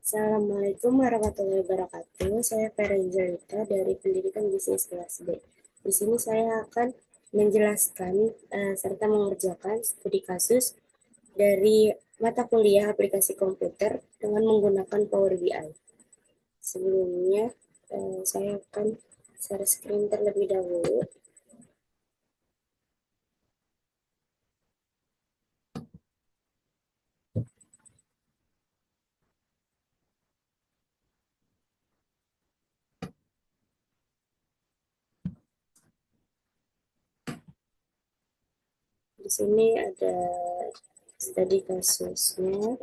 Assalamualaikum warahmatullahi wabarakatuh. Saya Ferenzelita dari Pendidikan Bisnis Kelas B. Di sini saya akan menjelaskan serta mengerjakan studi kasus dari mata kuliah aplikasi komputer dengan menggunakan Power BI. Sebelumnya, saya akan share screen terlebih dahulu. Di sini ada studi kasusnya.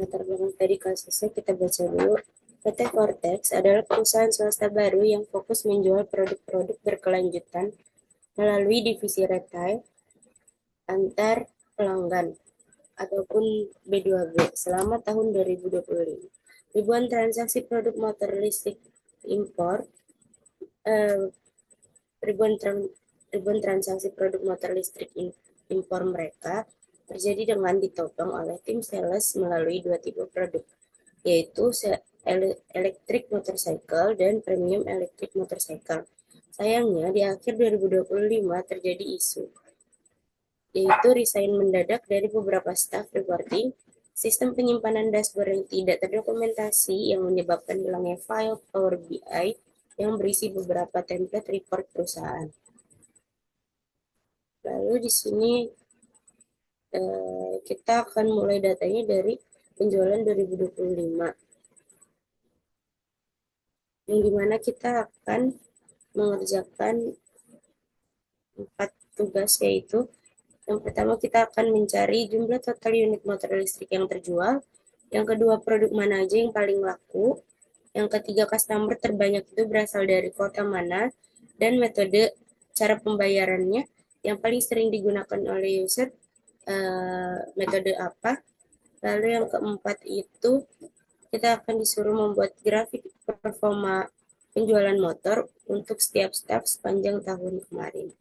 Latar belakang studi kasusnya kita baca dulu. PT Vortex adalah perusahaan swasta baru yang fokus menjual produk-produk berkelanjutan melalui divisi retail antar pelanggan ataupun B2B selama tahun 2025. Ribuan transaksi produk motor listrik impor, eh, ribuan, ribuan transaksi produk motor listrik impor mereka terjadi dengan ditopang oleh tim sales melalui dua tipe produk, yaitu electric motorcycle dan premium electric motorcycle. Sayangnya, di akhir 2025 terjadi isu, yaitu resign mendadak dari beberapa staff reporting, sistem penyimpanan dashboard yang tidak terdokumentasi yang menyebabkan hilangnya file Power BI yang berisi beberapa template report perusahaan. Lalu di sini kita akan mulai datanya dari penjualan 2025, yang dimana kita akan mengerjakan 4 tugas, yaitu yang pertama kita akan mencari jumlah total unit motor listrik yang terjual, yang kedua produk mana aja yang paling laku, yang ketiga customer terbanyak itu berasal dari kota mana, dan metode cara pembayarannya yang paling sering digunakan oleh user, metode apa. Lalu yang keempat itu kita akan disuruh membuat grafik performa penjualan motor untuk setiap staff sepanjang tahun kemarin.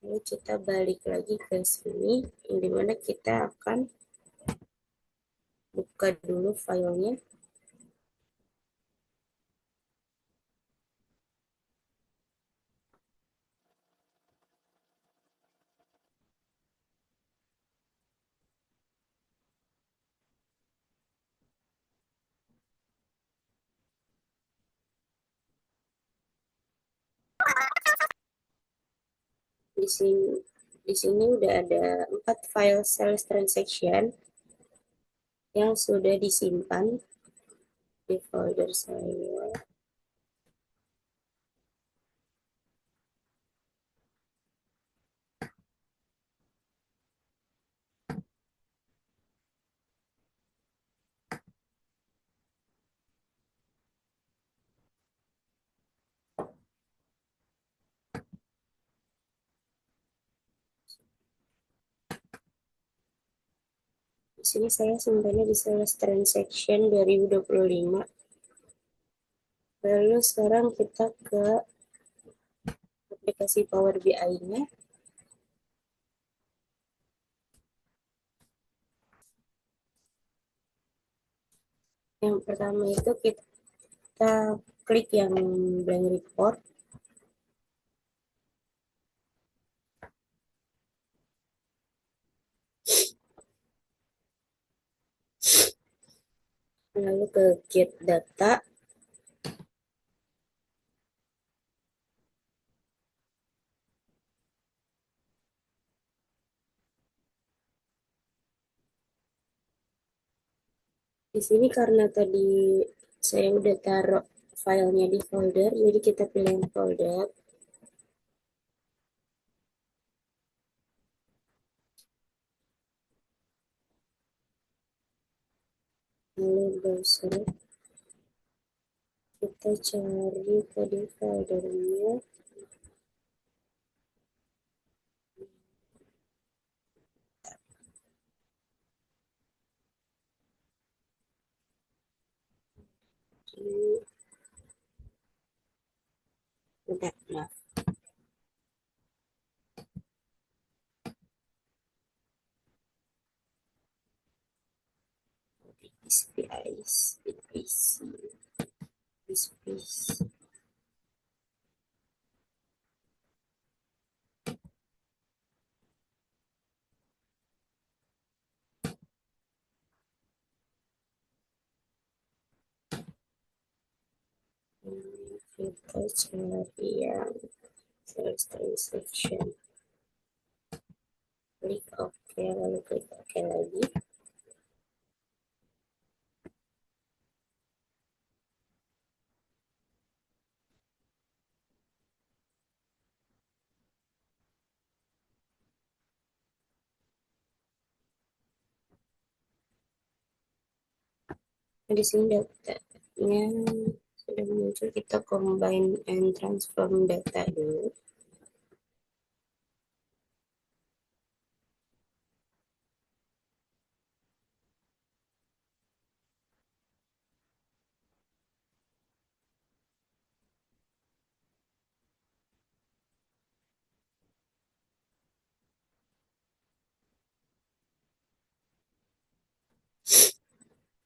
Lalu kita balik lagi ke sini, yang dimana kita akan buka dulu filenya. Di sini udah ada 4 file sales transaction yang sudah disimpan di folder saya. Di sini saya simpannya di sales transaction 2025. Lalu sekarang kita ke aplikasi Power BI-nya. Yang pertama itu kita klik yang blank report. Lalu ke get data. Di sini karena tadi saya udah taruh filenya di folder, jadi kita pilih folder. Lalu browser, kita cari tadi foldernya. Udah, maaf. space. Kita cari yang sales transaction. Klik OK, lalu klik OK lagi. Di sini datanya sudah muncul, kita combine and transform data dulu.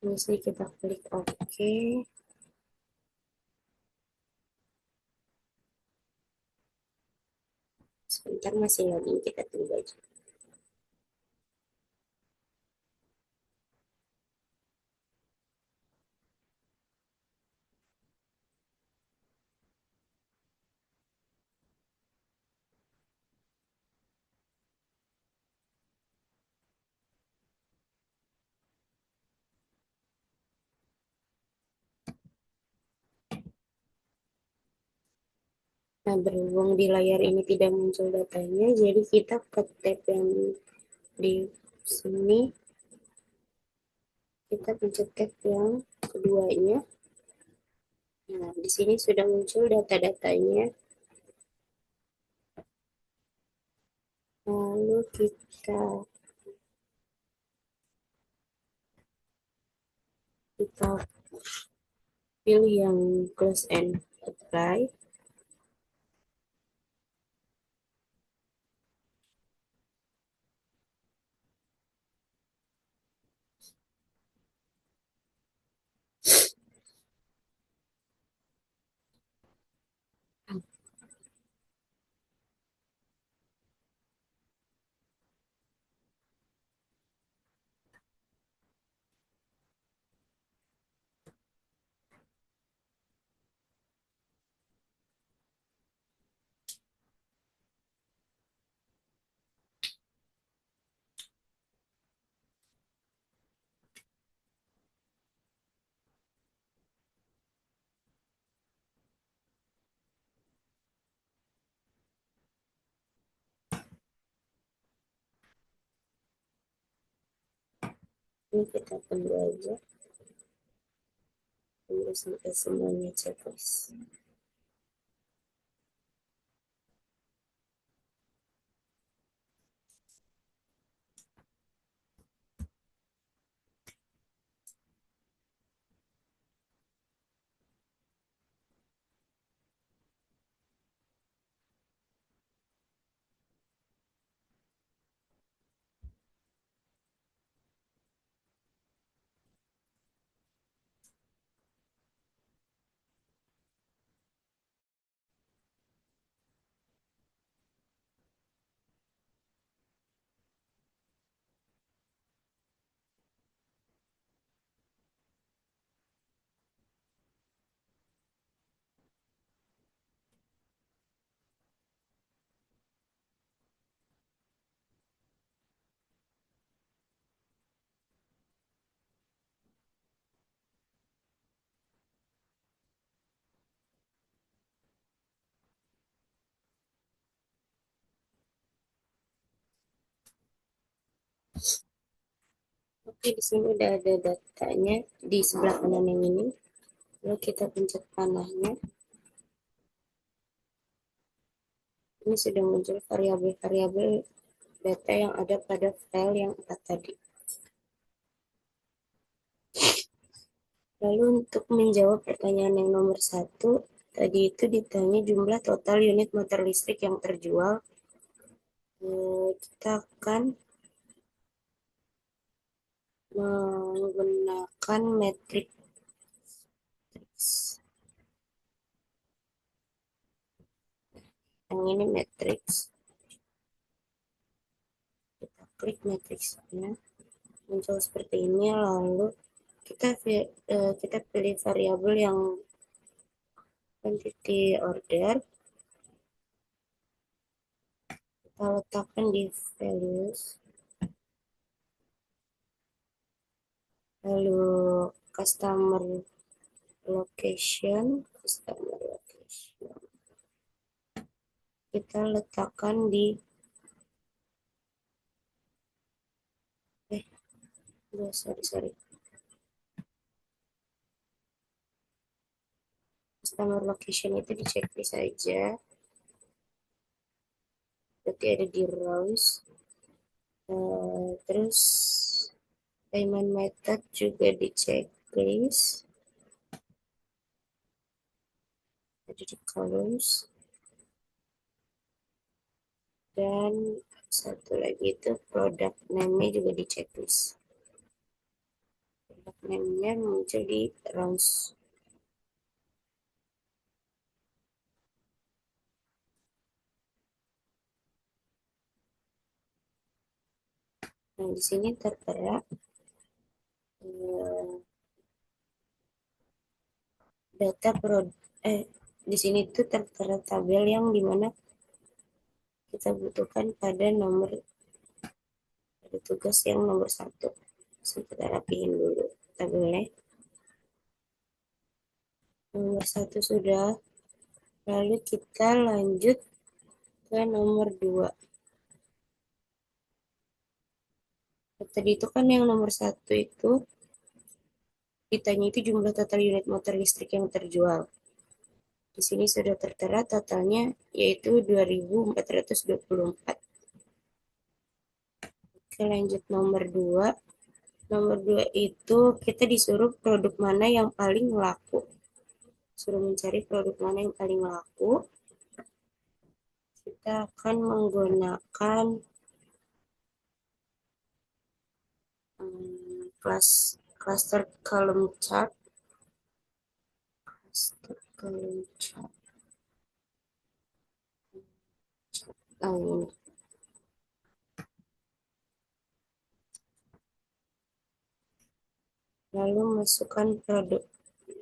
Ini kita klik OK. Sebentar masih login, kita tunggu aja. Nah, berhubung di layar ini tidak muncul datanya, jadi kita ke tab yang di sini, kita pencet tab yang keduanya. Nah, di sini sudah muncul data-datanya. Lalu kita pilih yang close and apply. Ini kita tunggu aja, tunggu sampai semuanya checklist. Oke, di sini udah ada datanya di sebelah kanan yang ini. Lalu kita pencet panahnya. Ini sudah muncul variabel-variabel data yang ada pada file yang 4 tadi. Lalu untuk menjawab pertanyaan yang nomor 1, tadi itu ditanya jumlah total unit motor listrik yang terjual. Kita akan menggunakan matrix. Yang ini matrix. Kita klik matrixnya, muncul seperti ini. Lalu kita pilih variabel yang quantity order. Kita letakkan di values. Lalu customer location kita letakkan di sorry customer location itu di checklist saja, berarti ada di rows. Terus payment method juga di checklist, ada di columns. Dan satu lagi itu product name-nya juga di checklist. Product name-nya muncul di rows. Nah, di sini tertera data di sini tuh tertera tabel yang dimana kita butuhkan pada tugas yang nomor 1. Kita rapihin dulu tabelnya. Nomor 1 sudah, lalu kita lanjut ke nomor 2. Tadi itu kan yang nomor 1 itu ditanya itu jumlah total unit motor listrik yang terjual. Di sini sudah tertera totalnya yaitu 2.424. Oke, lanjut nomor 2. Nomor 2 itu kita disuruh produk mana yang paling laku. Suruh mencari produk mana yang paling laku. Kita akan menggunakan cluster column chart. Ini. Lalu masukkan produk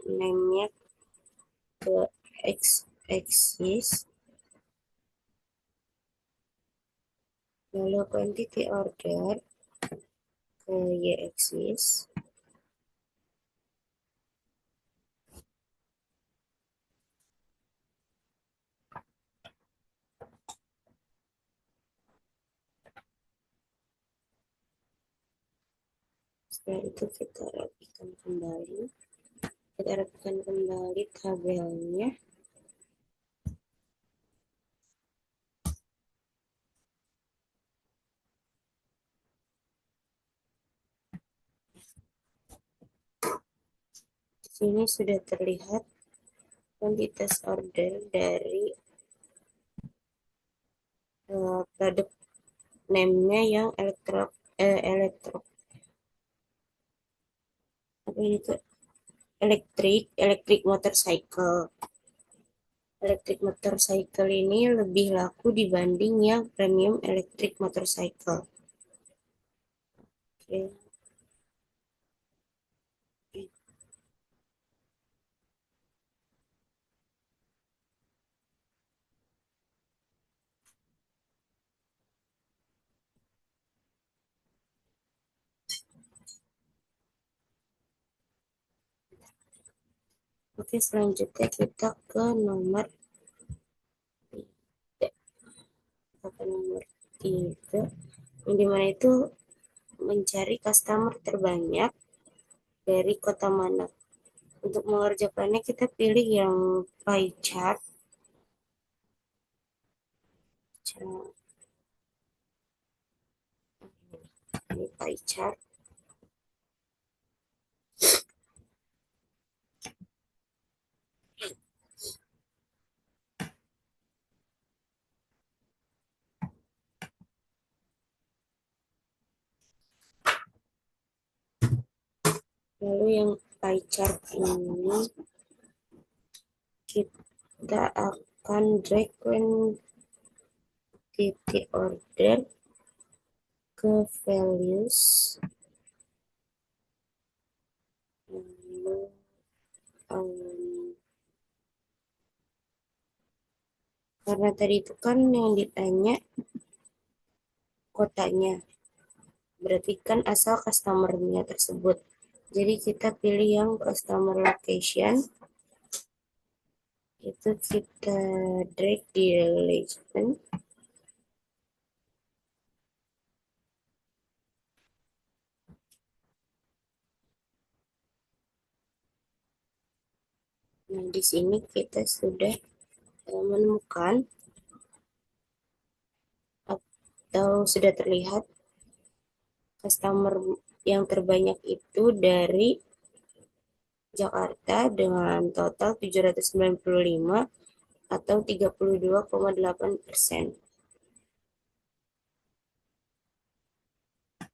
name-nya ke x-axis, lalu quantity order ke y-axis. Setelah itu kita rapikan kembali. Tabelnya. Di sini sudah terlihat kuantitas order dari produk name-nya yang elektrik motorcycle. Electric motorcycle ini lebih laku dibanding yang premium electric motorcycle. Oke. Oke, selanjutnya kita ke nomor 3. Nomor 3, yang dimana itu mencari customer terbanyak dari kota mana. Untuk mengerjakannya kita pilih yang pie chart. Ini pie chart. Lalu yang pie chart ini kita akan drag quantity order ke values, lalu karena tadi itu kan yang ditanya kotanya, berarti kan asal customer-nya tersebut. Jadi kita pilih yang customer location, itu kita drag di legend. Nah, di sini kita sudah menemukan atau sudah terlihat customer yang terbanyak itu dari Jakarta dengan total 795 atau 32,8%.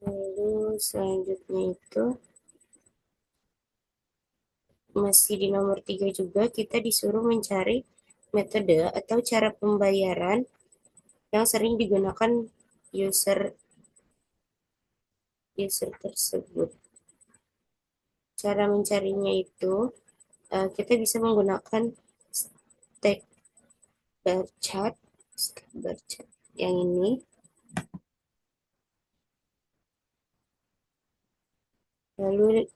Lalu selanjutnya itu masih di nomor 3 juga kita disuruh mencari metode atau cara pembayaran yang sering digunakan user user tersebut. Cara mencarinya itu kita bisa menggunakan stack bar chart, yang ini. Lalu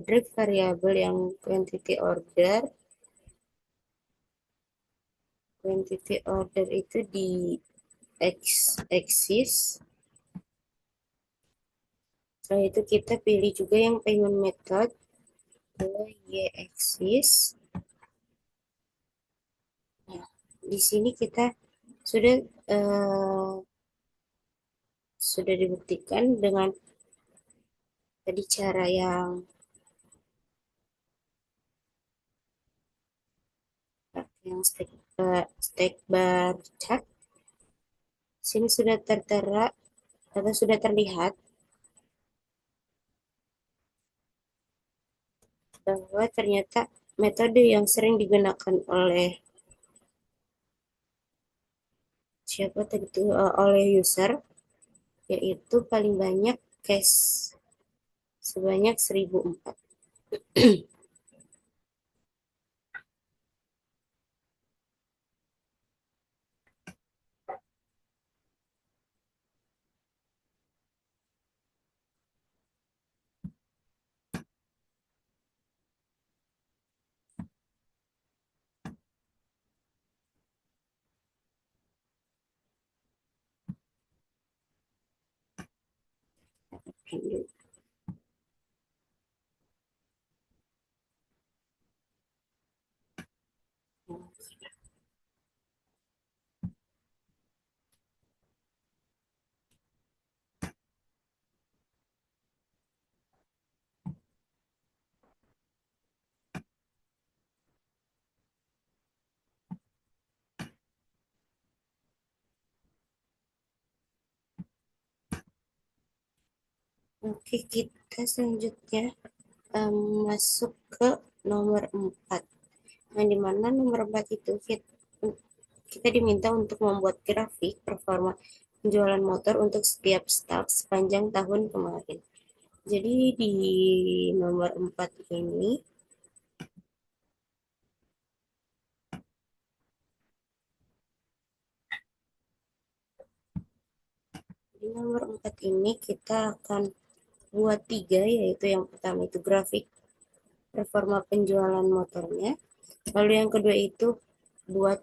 drag variabel yang quantity order itu di x axis. Setelah itu kita pilih juga yang payment method ke y axis. Nah, di sini kita sudah sudah dibuktikan dengan tadi cara yang stack bar chart. Sini sudah tertera atau sudah terlihat bahwa ternyata metode yang sering digunakan oleh siapa tadi itu oleh user yaitu paling banyak cache sebanyak 1004. Oke, kita selanjutnya masuk ke nomor 4. Nah, di mana nomor 4 itu kita diminta untuk membuat grafik performa penjualan motor untuk setiap staf sepanjang tahun kemarin. Jadi di nomor 4 ini kita akan buat 3, yaitu yang pertama itu grafik performa penjualan motornya. Lalu yang kedua itu buat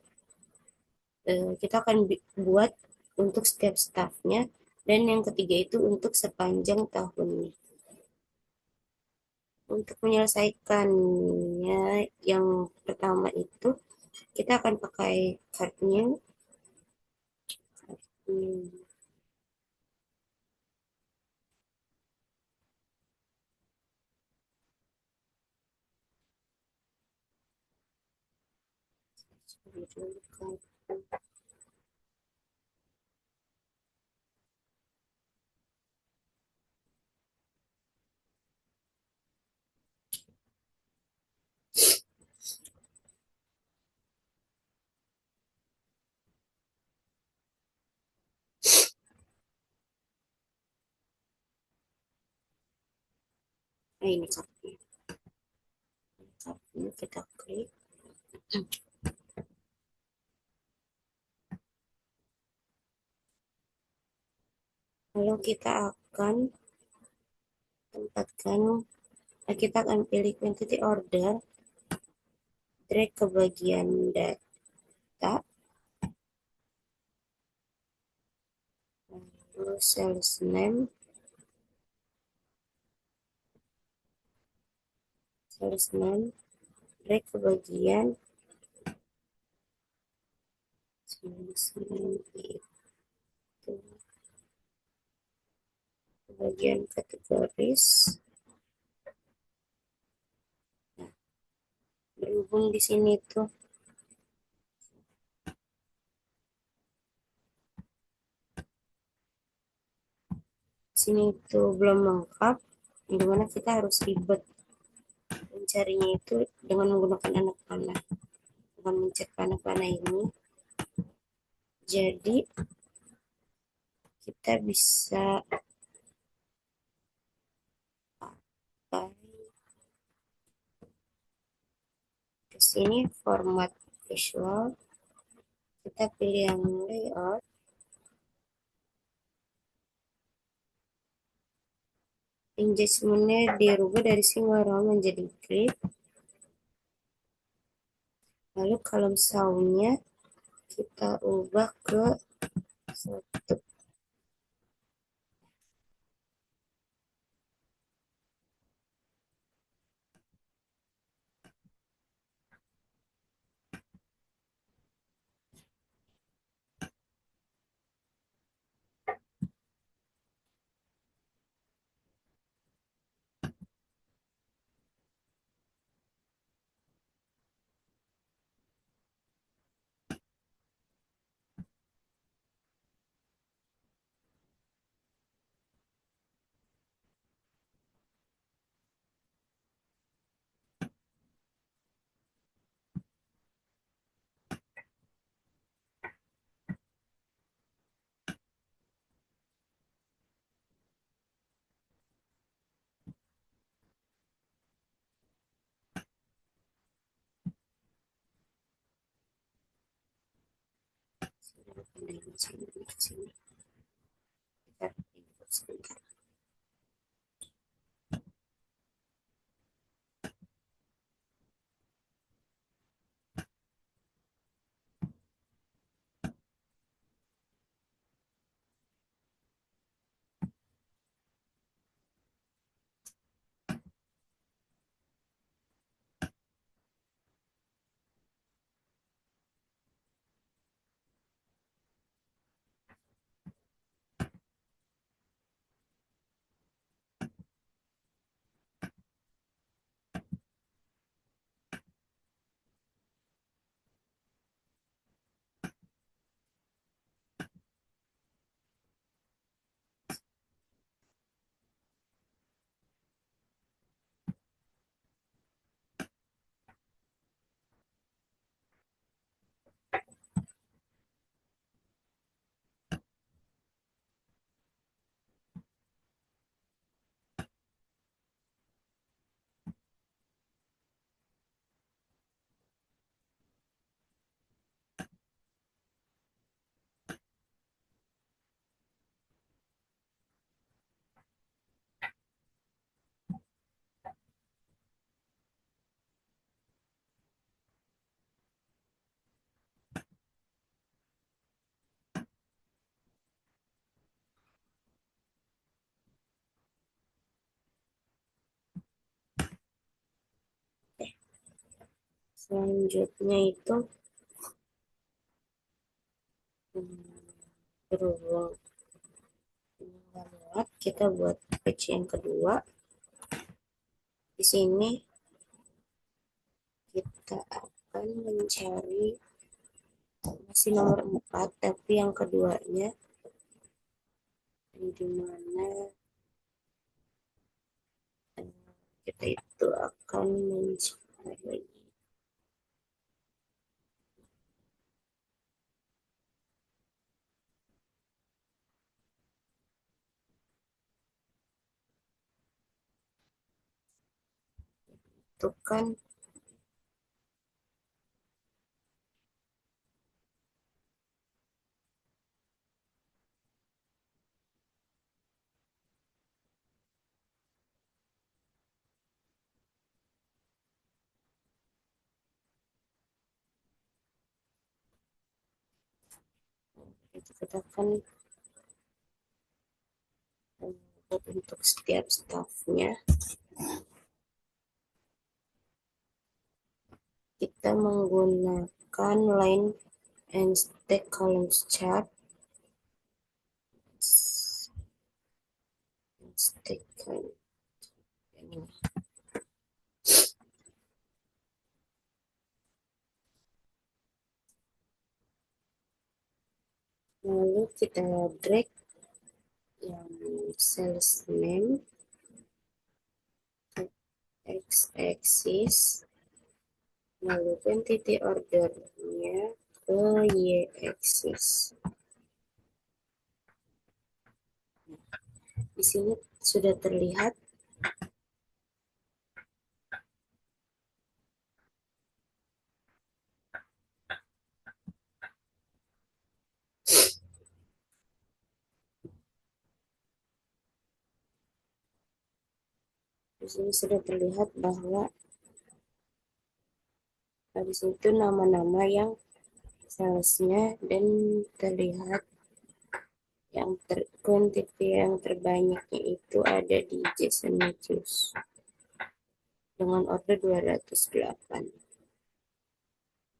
kita akan buat untuk setiap staffnya, dan yang ketiga itu untuk sepanjang tahunnya. Untuk menyelesaikannya yang pertama itu kita akan pakai kartunya. Nah, ini cupnya. Cupnya kita klik. Lalu tempatkan, kita akan pilih quantity order, drag ke bagian data, lalu sales name, drag ke bagian sales name itu, ke bagian kategoris. Nah, berhubung di sini tuh belum lengkap, dimana kita harus ribet mencarinya itu dengan menggunakan anak panah, dengan mencet anak panah ini. Jadi kita bisa pakai ke sini format visual, kita pilih yang layout, engagementnya dirubah dari single row menjadi grid, lalu column soundnya kita ubah ke 1. Selanjutnya itu berhubung kita buat page yang kedua. Di sini kita akan mencari masih nomor 4, tapi yang keduanya di mana kita itu akan mencari tentukan kita akan untuk setiap staffnya kita menggunakan line and stack columns chart. Stack column ini. Lalu kita drag yang sales name x-axis, lalu quantity ordernya ke y-axis. Di sini sudah terlihat bahwa habis itu nama-nama yang salesnya dan terlihat yang quantity yang terbanyaknya itu ada di Jason Matthews dengan order 208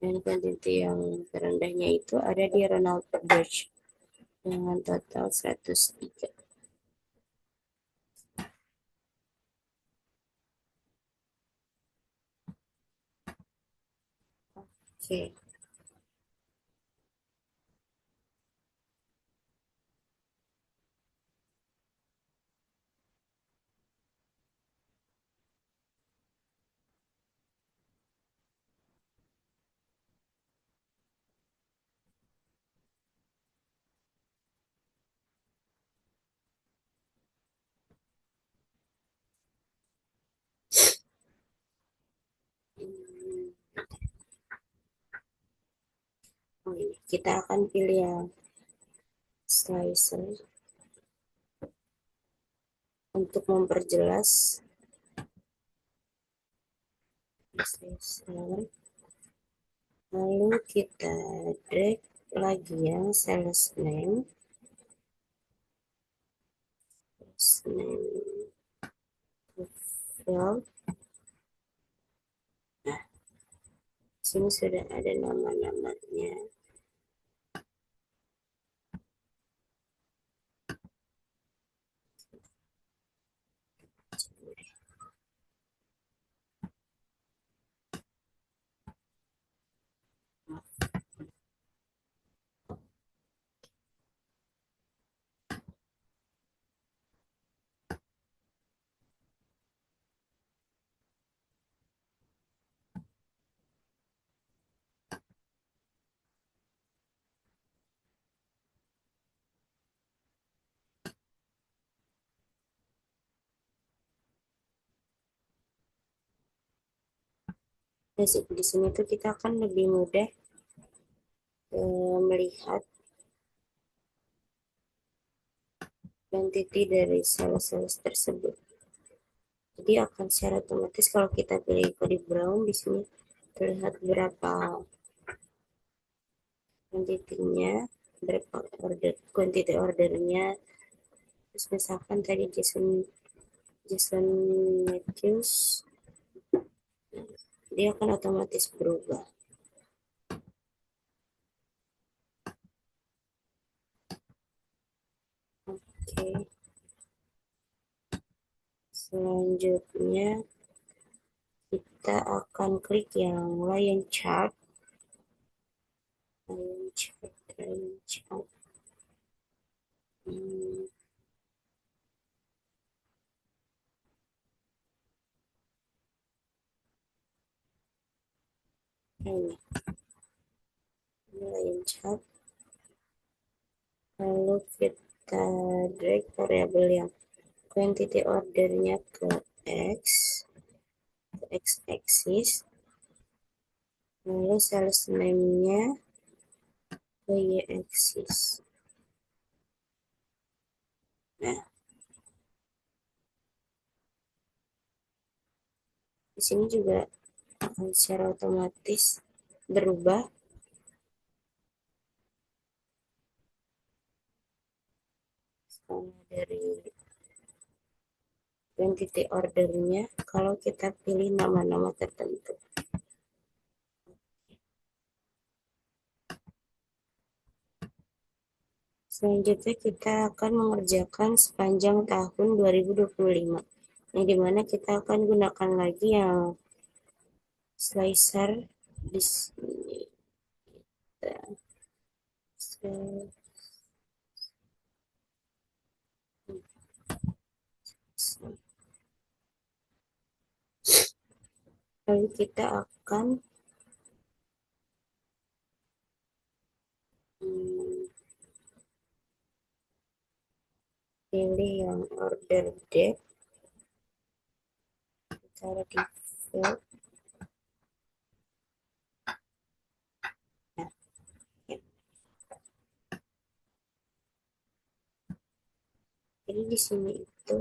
dan quantity yang terendahnya itu ada di Ronald Birch dengan total 103. Oke. Kita akan pilih yang slicer untuk memperjelas slicer. Lalu kita drag lagi yang sales name. Field. Nah, sini sudah ada nama-namanya. Di sini tuh kita akan lebih mudah melihat quantity dari sales tersebut. Jadi akan secara otomatis kalau kita pilih kode brown di sini terlihat berapa quantity-nya, berapa quantity ordernya. Terus misalkan tadi Jason Matthews, dia akan otomatis berubah. Oke. Selanjutnya kita akan klik yang line chart. Line chart. Ini line chart. Lalu kita drag variabel yang quantity ordernya ke X, x-axis, lalu sales name-nya ke y-axis. Nah, di sini juga akan secara otomatis berubah dari quantity ordernya kalau kita pilih nama-nama tertentu. Selanjutnya kita akan mengerjakan sepanjang tahun 2025. Nah, dimana kita akan gunakan lagi yang slicer di sini. Lalu kita akan pilih yang order date, taruh di field. Nah, ya. Jadi di sini itu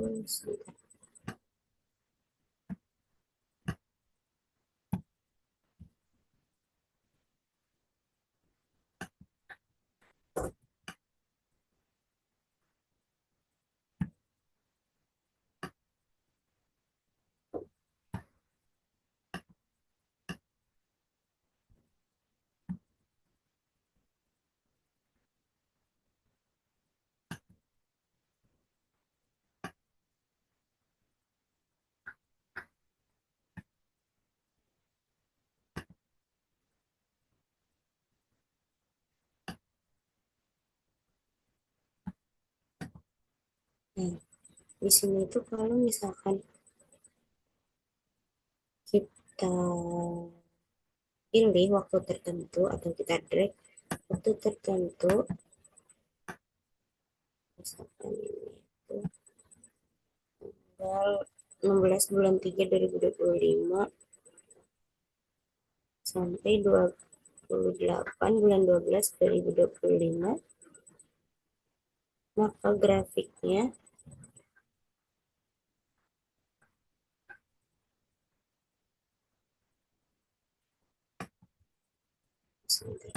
nah, di sini itu kalau misalkan kita pilih waktu tertentu atau kita drag waktu tertentu, misalkan ini itu tanggal 16 bulan 3 2025 sampai 28 bulan 12 2025, maka grafiknya sebentar,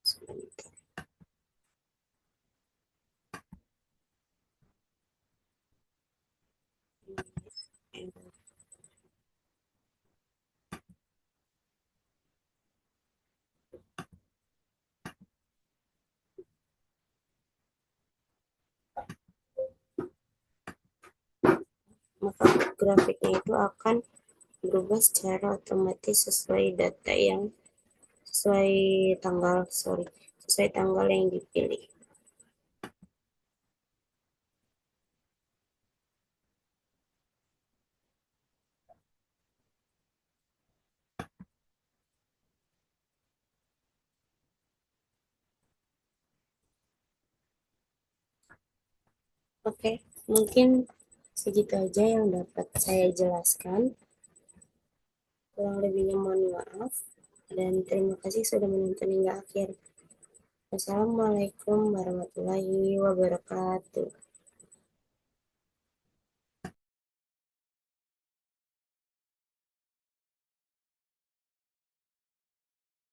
sebentar. Maka grafiknya itu akan berubah secara otomatis sesuai data yang sesuai tanggal, sesuai tanggal yang dipilih. Oke, mungkin segitu aja yang dapat saya jelaskan. Kurang lebihnya mohon maaf. Dan terima kasih sudah menonton hingga akhir. Wassalamualaikum warahmatullahi wabarakatuh.